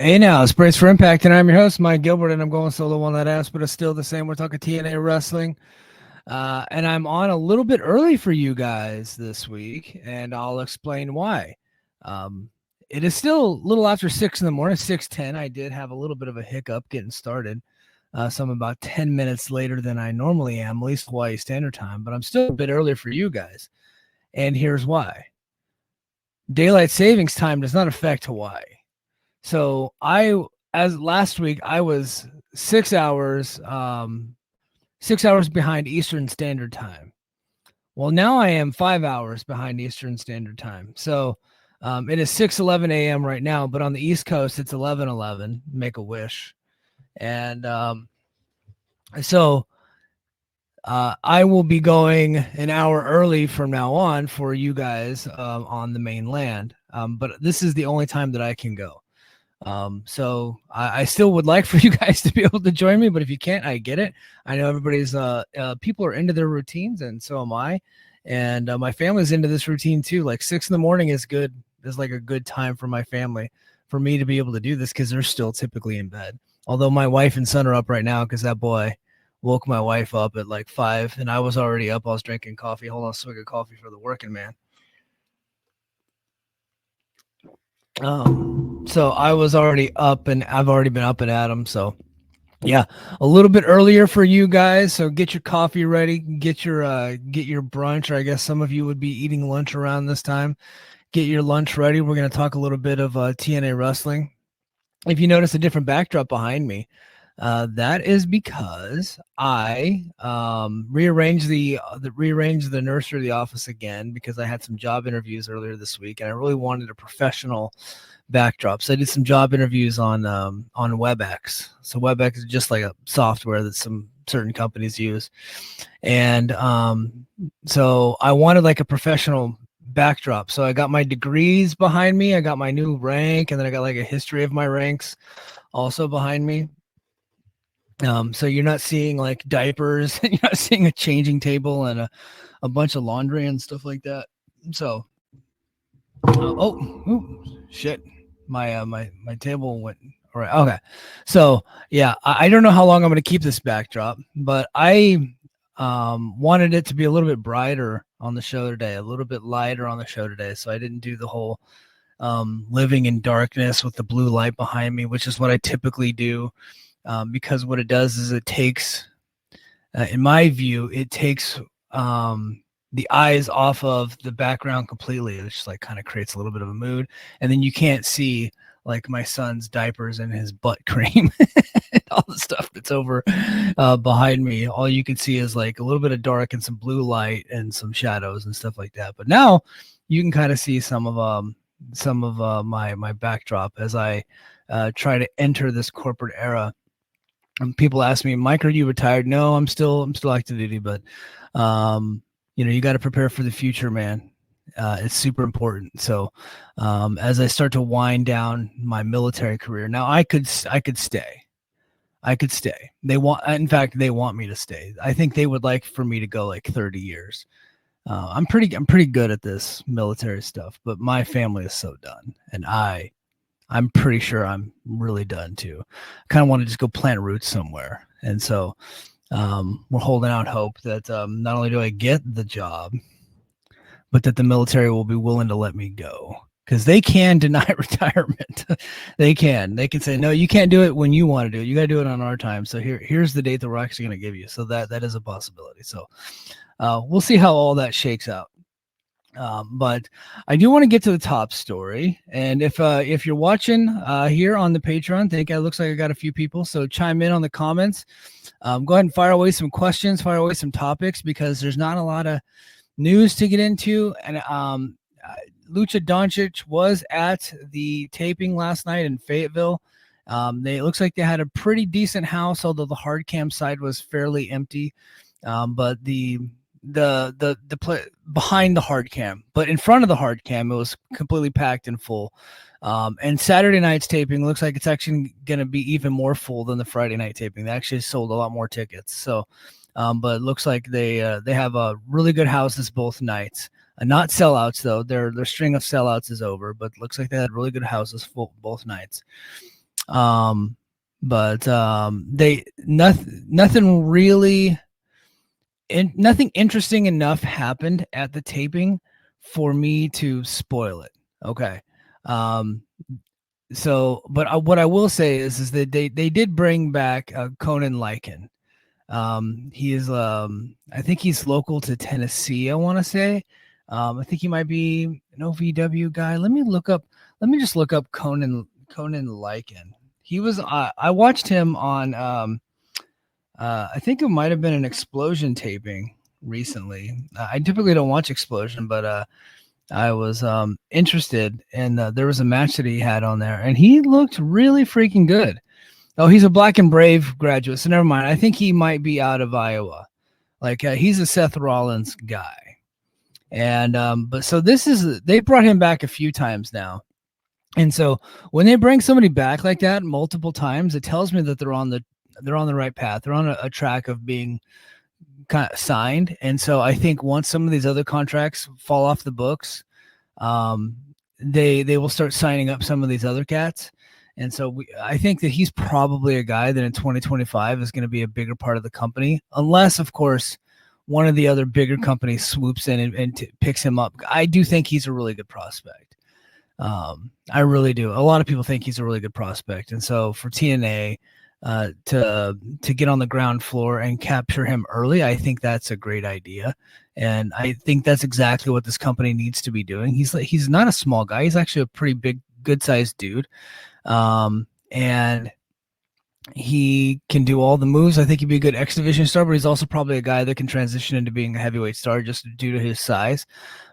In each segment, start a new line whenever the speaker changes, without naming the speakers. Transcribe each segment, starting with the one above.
Hey now, it's Brace for Impact, and I'm your host, Mike Gilbert, and I'm going solo on that ass, but it's still the same. We're talking TNA wrestling, and I'm on a little bit early for you guys this week, and I'll explain why. It is still a little after 6 in the morning, 6:10. I did have a little bit of a hiccup getting started, so I'm about 10 minutes later than I normally am, at least Hawaii Standard Time, but I'm still a bit earlier for you guys, and here's why. Daylight savings time does not affect Hawaii. So as last week, I was 6 hours, 6 hours behind Eastern Standard Time. Well, now I am 5 hours behind Eastern Standard Time. So it is 6:11 a.m. right now, but on the East Coast, it's 11:11. Make a wish. And so I will be going an hour early from now on for you guys on the mainland. But this is the only time that I can go. So I still would like for you guys to be able to join me, but if you can't, I get it. I know everybody's people are into their routines, and so am I. And my family's into this routine too. Like 6 in the morning is good. Is like a good time for my family, for me to be able to do this, because they're still typically in bed. Although my wife and son are up right now, because that boy woke my wife up at like 5, and I was already up. I was drinking coffee. Hold on, swig of coffee for the working man. So I was already up, and I've already been up and at 'em. So yeah, a little bit earlier for you guys. So get your coffee ready, get your brunch, or I guess some of you would be eating lunch around this time. Get your lunch ready. We're going to talk a little bit of TNA wrestling. If you notice a different backdrop behind me, that is because I rearranged the nursery of the office again, because I had some job interviews earlier this week, and I really wanted a professional backdrop. So I did some job interviews on WebEx. So WebEx is just like a software that some certain companies use, and so I wanted like a professional backdrop. So I got my degrees behind me. I got my new rank, and then I got like a history of my ranks also behind me. So you're not seeing like diapers, and you're not seeing a changing table and a bunch of laundry and stuff like that. So, shit, my table went. All right, okay. So yeah, I don't know how long I'm going to keep this backdrop, but I wanted it to be a little bit brighter on the show today, a little bit lighter on the show today. So I didn't do the whole living in darkness with the blue light behind me, which is what I typically do. Because what it does is it takes, in my view, it takes the eyes off of the background completely. It just like kind of creates a little bit of a mood, and then you can't see like my son's diapers and his butt cream, and all the stuff that's over behind me. All you can see is like a little bit of dark and some blue light and some shadows and stuff like that. But now you can kind of see some of my backdrop as I try to enter this corporate era. And people ask me, Mike, are you retired? No, I'm still active duty, but you got to prepare for the future, man. It's super important. So as I start to wind down my military career, now I could stay. They want me to stay. I think they would like for me to go like 30 years. I'm pretty good at this military stuff, but my family is so done, and I'm pretty sure I'm really done too. I kind of want to just go plant roots somewhere. And so we're holding out hope that not only do I get the job, but that the military will be willing to let me go, because they can deny retirement. They can say, no, you can't do it when you want to do it. You got to do it on our time. So here's the date that we're actually going to give you. So that is a possibility. So we'll see how all that shakes out. But I do want to get to the top story. And if you're watching here on the Patreon, it looks like I got a few people. So chime in on the comments. Go ahead and fire away some questions, fire away some topics, because there's not a lot of news to get into. And Lucha Doncic was at the taping last night in Fayetteville. It looks like they had a pretty decent house, although the hard cam side was fairly empty. But the behind the hard cam, but in front of the hard cam, it was completely packed and full. And Saturday night's taping looks like it's actually going to be even more full than the Friday night taping. They actually sold a lot more tickets. So, but it looks like they have a really good houses both nights. Not sellouts though. Their string of sellouts is over, but looks like they had really good houses full both nights. But they nothing really, nothing interesting enough happened at the taping for me to spoil it. Okay. Um, so, but what I will say is that they did bring back Conan Lycan. He is I think he's local to Tennessee, I want to say. I think he might be an OVW guy. Let me just look up Conan Lycan. He was I watched him on I think it might have been an Explosion taping recently. I typically don't watch Explosion, but I was interested, and there was a match that he had on there, and he looked really freaking good. Oh, he's a Black and Brave graduate, so never mind. I think he might be out of Iowa. Like he's a Seth Rollins guy, and but so they brought him back a few times now, and so when they bring somebody back like that multiple times, it tells me that they're on the right path. They're on a track of being kind of signed, and so I think once some of these other contracts fall off the books, they will start signing up some of these other cats. And so I think that he's probably a guy that in 2025 is going to be a bigger part of the company, unless, of course, one of the other bigger companies swoops in and picks him up. I do think he's a really good prospect. I really do. A lot of people think he's a really good prospect. And so for TNA to get on the ground floor and capture him early, I think that's a great idea. And I think that's exactly what this company needs to be doing. He's not a small guy. He's actually a pretty big, good-sized dude. And he can do all the moves. I think he'd be a good X Division star, but he's also probably a guy that can transition into being a heavyweight star just due to his size.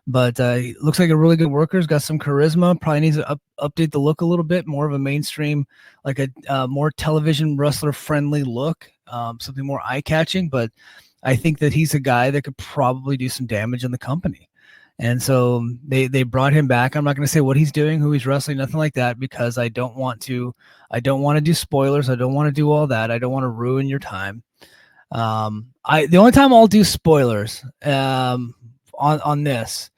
But he looks like a really good worker. He's got some charisma. Probably needs to update the look a little bit, more of a mainstream, like a more television wrestler friendly look, something more eye catching. But I think that he's a guy that could probably do some damage in the company. And so they brought him back. I'm not going to say what he's doing, who he's wrestling, nothing like that, because I don't want to do spoilers. I don't want to do all that. I don't want to ruin your time. The only time I'll do spoilers on this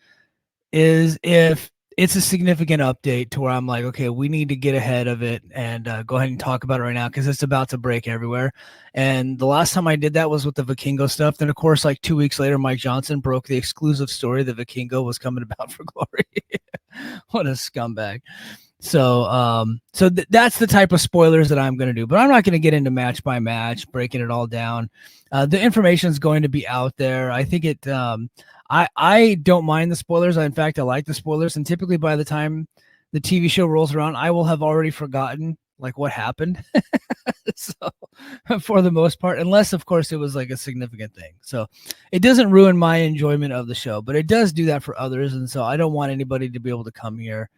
is if it's a significant update to where I'm like, okay, we need to get ahead of it and go ahead and talk about it right now because it's about to break everywhere. And the last time I did that was with the Vikingo stuff. Then, of course, like 2 weeks later, Mike Johnson broke the exclusive story that Vikingo was coming about for Glory. What a scumbag. So that's the type of spoilers that I'm going to do. But I'm not going to get into match by match, breaking it all down. The information is going to be out there. I think it I don't mind the spoilers. In fact, I like the spoilers. And typically by the time the TV show rolls around, I will have already forgotten like what happened. So for the most part, unless of course it was like a significant thing. So it doesn't ruin my enjoyment of the show, but it does do that for others. And so I don't want anybody to be able to come here,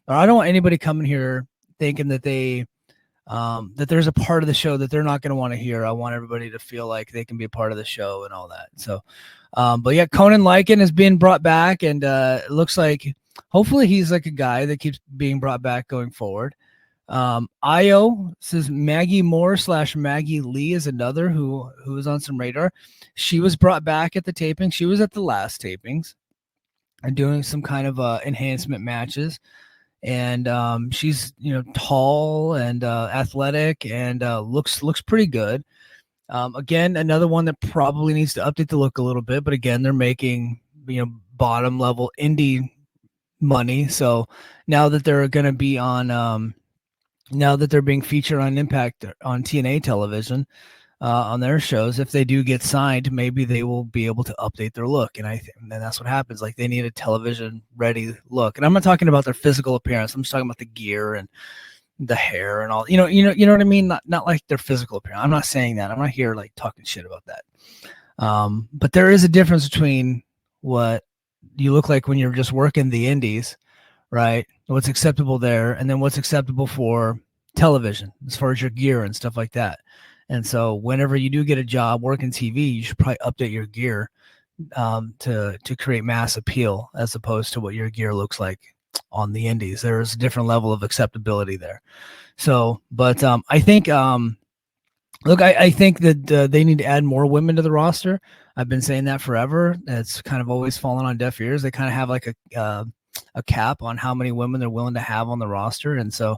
or I don't want anybody coming here thinking that that there's a part of the show that they're not going to want to hear. I want everybody to feel like they can be a part of the show and all that. So, but yeah, Conan Lycan is being brought back, and it looks like hopefully he's like a guy that keeps being brought back going forward. Io says Maggie Moore / Maggie Lee is another who is on some radar. She was brought back at the taping. She was at the last tapings and doing some kind of enhancement matches. And she's tall and athletic and looks pretty good. Again, another one that probably needs to update the look a little bit, but again, they're making bottom level indie money. So now that they're going to be on now that they're being featured on Impact on TNA television on their shows, if they do get signed, maybe they will be able to update their look. And and that's what happens. Like they need a television ready look. And I'm not talking about their physical appearance. I'm just talking about the gear and the hair and all, you know what I mean? Not like their physical appearance. I'm not saying that. I'm not here like talking shit about that. But there is a difference between what you look like when you're just working the indies, right? What's acceptable there, and then what's acceptable for television as far as your gear and stuff like that. And so whenever you do get a job working TV, you should probably update your gear to create mass appeal as opposed to what your gear looks like on the indies. There's a different level of acceptability there. So, but I think, look, I think that they need to add more women to the roster. I've been saying that forever. It's kind of always fallen on deaf ears. They kind of have like a cap on how many women they're willing to have on the roster. And so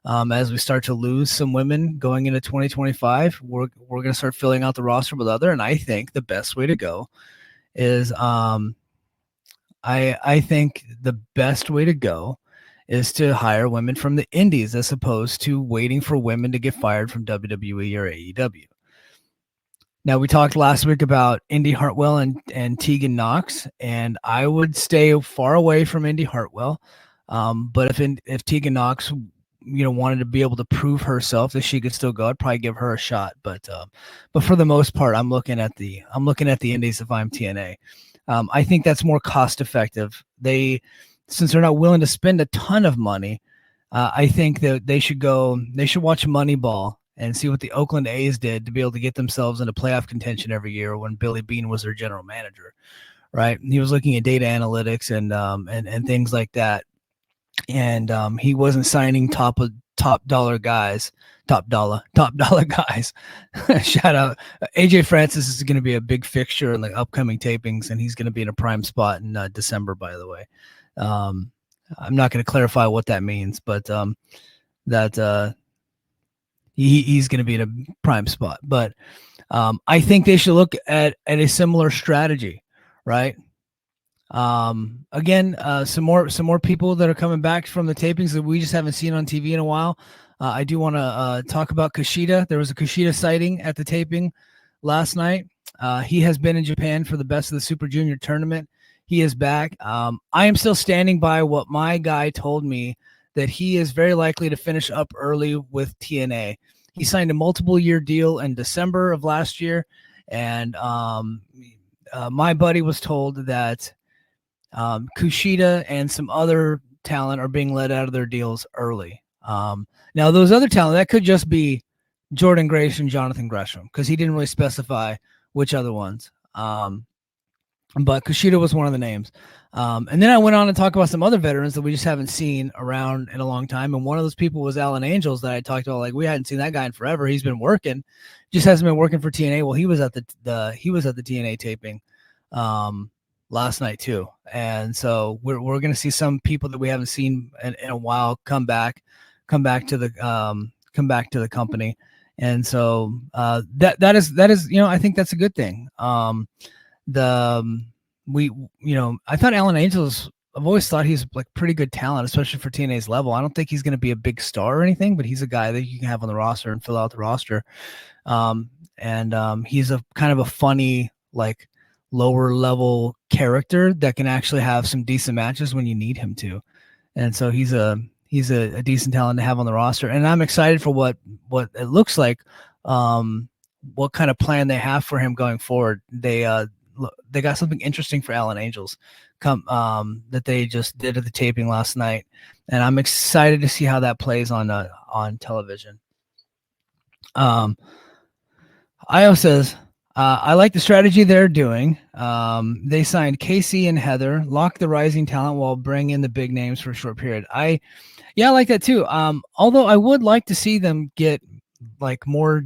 as we start to lose some women going into 2025, we're going to start filling out the roster with other. And I think the best way to go is I think the best way to go is to hire women from the indies as opposed to waiting for women to get fired from WWE or AEW. Now, we talked last week about Indy Hartwell and Tegan Knox, and I would stay far away from Indy Hartwell. But if Tegan Knox, wanted to be able to prove herself that she could still go, I'd probably give her a shot. But for the most part, I'm looking at the indies if I'm TNA. I think that's more cost effective. Since they're not willing to spend a ton of money, I think that they should watch Moneyball and see what the Oakland A's did to be able to get themselves into playoff contention every year when Billy Beane was their general manager, right? He was looking at data analytics and things like that. And he wasn't signing top dollar guys. Shout out. AJ Francis is going to be a big fixture in the upcoming tapings, and he's going to be in a prime spot in December, by the way. I'm not going to clarify what that means, but he's going to be in a prime spot. But I think they should look at a similar strategy, right? Again, some more people that are coming back from the tapings that we just haven't seen on TV in a while. I do want to talk about Kushida. There was a Kushida sighting at the taping last night. He has been in Japan for the Best of the Super Junior tournament. He is back. I am still standing by what my guy told me, that he is very likely to finish up early with TNA. He signed a multiple-year deal in December of last year, and my buddy was told that Kushida and some other talent are being let out of their deals early. Now, those other talent, that could just be Jordan Grace and Jonathan Gresham, because he didn't really specify which other ones. But Kushida was one of the names. And then I went on to talk about some other veterans that we just haven't seen around in a long time. And one of those people was Alan Angels that I talked about. Like, we hadn't seen that guy in forever. He's been working, just hasn't been working for TNA. Well, he was at the TNA taping last night too. And so we're going to see some people that we haven't seen in a while come back to the company. And so that is, I think that's a good thing. I thought Alan Angels, I've always thought he's like pretty good talent, especially for TNA's level. I don't think he's going to be a big star or anything, but he's a guy that you can have on the roster and fill out the roster. He's a kind of a funny, like, lower level character that can actually have some decent matches when you need him to. And so he's a decent talent to have on the roster. And I'm excited for what it looks like, what kind of plan they have for him going forward. They got something interesting for Alan Angels that they just did at the taping last night. And I'm excited to see how that plays on television. Io says, I like the strategy they're doing. They signed Casey and Heather, lock the rising talent while bringing in the big names for a short period. I like that too. Although I would like to see them get like more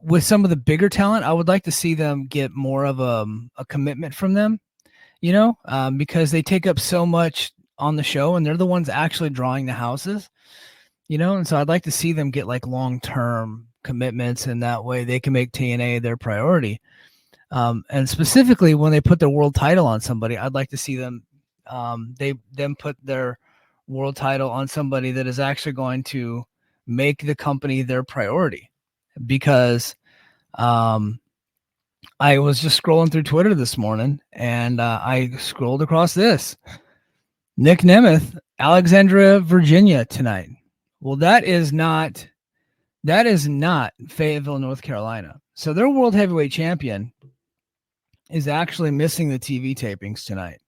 with some of the bigger talent. I would like to see them get more of a commitment from them, because they take up so much on the show and they're the ones actually drawing the houses, and so I'd like to see them get like long-term commitments, and that way they can make TNA their priority. And specifically when they put their world title on somebody, I'd like to see them put their world title on somebody that is actually going to make the company their priority. Because I was just scrolling through Twitter this morning and I scrolled across this. Nic Nemeth, Alexandria, Virginia tonight. Well, that is not Fayetteville, North Carolina. So their world heavyweight champion is actually missing the TV tapings tonight.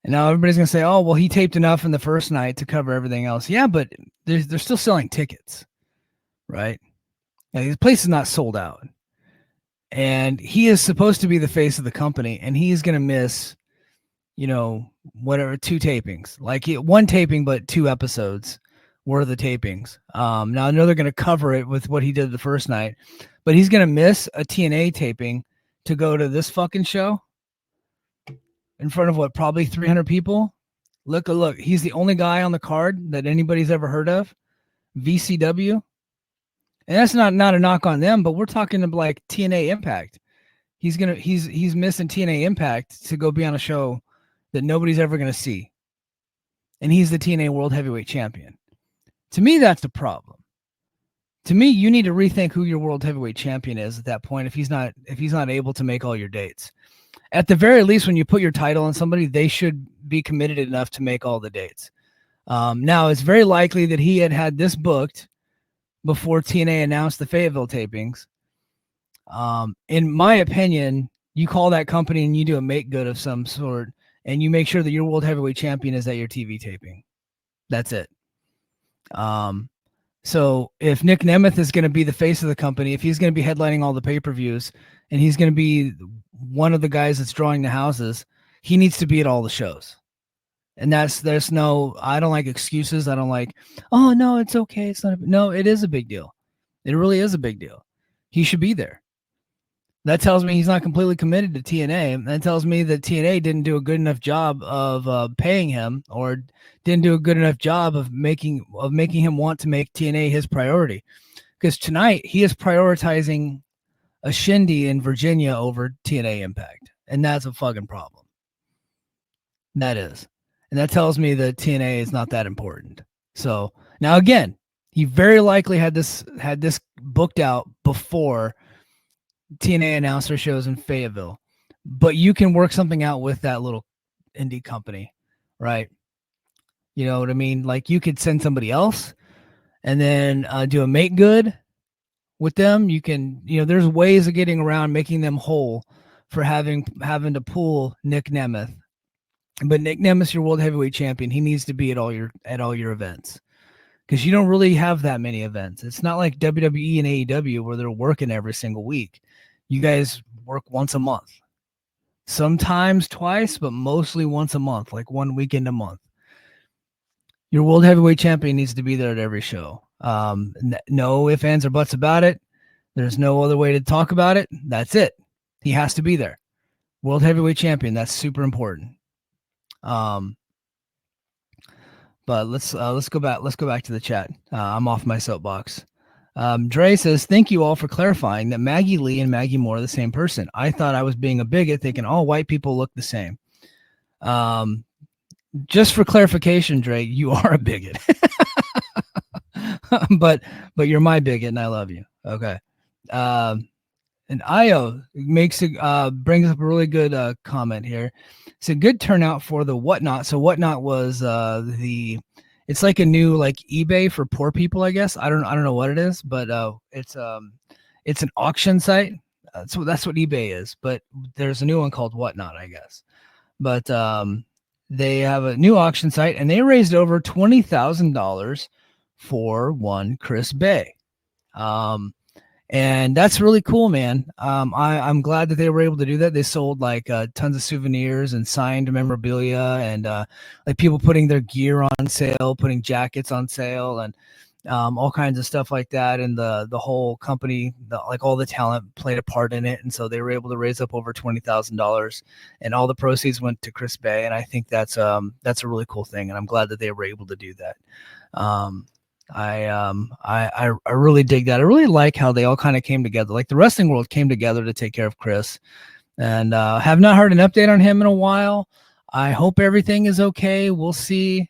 And now everybody's going to say, oh, well, he taped enough in the first night to cover everything else. Yeah, but they're still selling tickets, right? Now, the place is not sold out. And he is supposed to be the face of the company, and he's going to miss, whatever, 2 tapings. Like one taping, but 2 episodes worth of tapings. Now, I know they're going to cover it with what he did the first night, but he's going to miss a TNA taping to go to this fucking show. in front of what, probably 300 people. Look, he's the only guy on the card that anybody's ever heard of. VCW. And that's not a knock on them, but we're talking about like TNA Impact. He's missing TNA Impact to go be on a show that nobody's ever going to see. And he's the TNA World Heavyweight Champion. To me, that's the problem. To me, you need to rethink who your World Heavyweight Champion is at that point if he's not able to make all your dates. At the very least, when you put your title on somebody, they should be committed enough to make all the dates. Now, it's very likely that he had this booked before TNA announced the Fayetteville tapings. In my opinion, you call that company and you do a make good of some sort, and you make sure that your World Heavyweight Champion is at your TV taping. That's it. So if Nic Nemeth is going to be the face of the company, if he's going to be headlining all the pay-per-views, and he's going to be one of the guys that's drawing the houses, he needs to be at all the shows. And there's no, I don't like excuses. I don't like, oh no, it's okay. It's not, no, it is a big deal. It really is a big deal. He should be there. That tells me he's not completely committed to TNA. That tells me that TNA didn't do a good enough job of paying him, or didn't do a good enough job of making him want to make TNA his priority. Because tonight he is prioritizing a shindy in Virginia over TNA Impact, and that's a fucking problem. That is, and that tells me that TNA is not that important. So now again, he very likely had this booked out before TNA announced their shows in Fayetteville, but you can work something out with that little indie company, right? You know what I mean? Like, you could send somebody else and then do a make good with them. You can, there's ways of getting around making them whole for having to pull Nic Nemeth. But Nic Nemeth, your World Heavyweight Champion, he needs to be at all your events, because you don't really have that many events. It's not like WWE and AEW where they're working every single week. You guys work once a month, sometimes twice, but mostly once a month, like 1 weekend a month. Your World Heavyweight Champion needs to be there at every show. No ifs, ands, or buts about it. There's no other way to talk about it. That's it. He has to be there. World Heavyweight Champion. That's super important. But let's go back. Let's go back to the chat. I'm off my soapbox. Dre says, thank you all for clarifying that Maggie Lee and Maggie Moore are the same person. I thought I was being a bigot, thinking all white people look the same. Just for clarification, Dre, you are a bigot. but you're my bigot and I love you. Okay. And Io brings up a really good comment here. It's a good turnout for the Whatnot. So Whatnot was it's like a new like eBay for poor people, I guess. I don't know what it is, but it's an auction site. So that's what eBay is. But there's a new one called Whatnot, I guess. But they have a new auction site, and they raised over $20,000 for one Chris Bay. And that's really cool, man. I'm glad that they were able to do that. They sold like tons of souvenirs and signed memorabilia, and like people putting their gear on sale, putting jackets on sale, and all kinds of stuff like that. And the whole company, like all the talent played a part in it. And so they were able to raise up over $20,000, and all the proceeds went to Chris Bay. And I think that's a really cool thing. And I'm glad that they were able to do that. I really dig that. I really like how they all kind of came together. Like the wrestling world came together to take care of Chris, and have not heard an update on him in a while. I hope everything is okay. We'll see.